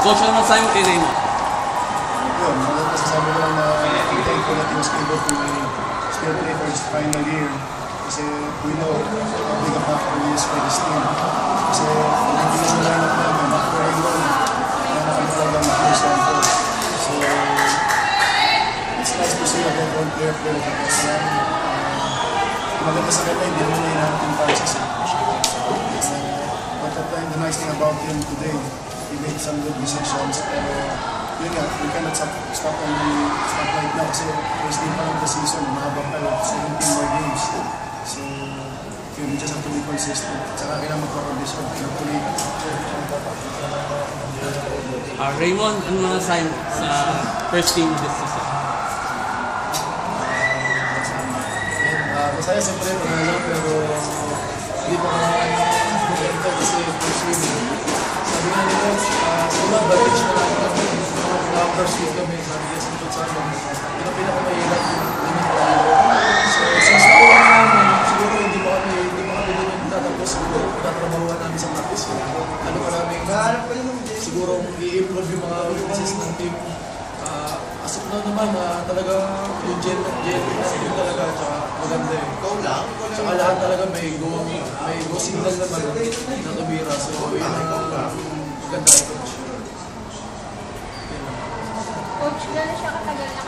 Coach, ano masasabi mo kay Raymond? Yun, masasabi ko lang na thankful that he was able to still play for his final year. Kasi we know how big a factor he is for this team. Kasi hindi siya line-up namin, after everyone, nakakalagang Pio Santos. So, it's nice to see a veteran player play with the best man. Maganda sa kanya, hindi mo na hinahanap yung chances. But the nice thing about him today, he made some good decisions. Pero yun nga, we cannot stop right now kasi first day pa lang the season, mahaba pa yun, 17 more games. So, we just have to be consistent. Tsaka kailangan magpa-condition, tuloy. Raymond, ano mga sign sa first team this season? Masaya siyempre panalo, pero hindi pa maganda kasi first team. Sabi nga nila, wala badge na lang kami. First week kami, sabi nga sa Tutsan, pinakamahirap yung so, since nakuha namin, siguro hindi pa kami din tatapos, siguro tatrabahuan namin sa practice. Ano pa namin, siguro i-improve yung mga weaknesses ng team. As of now naman, talaga yung genuine na team talaga, tsaka maganda eh. Tsaka lahat talaga may go signal naman na tumira. So, yun ang maganda kay Coach. Coach, gano'n siya katagal na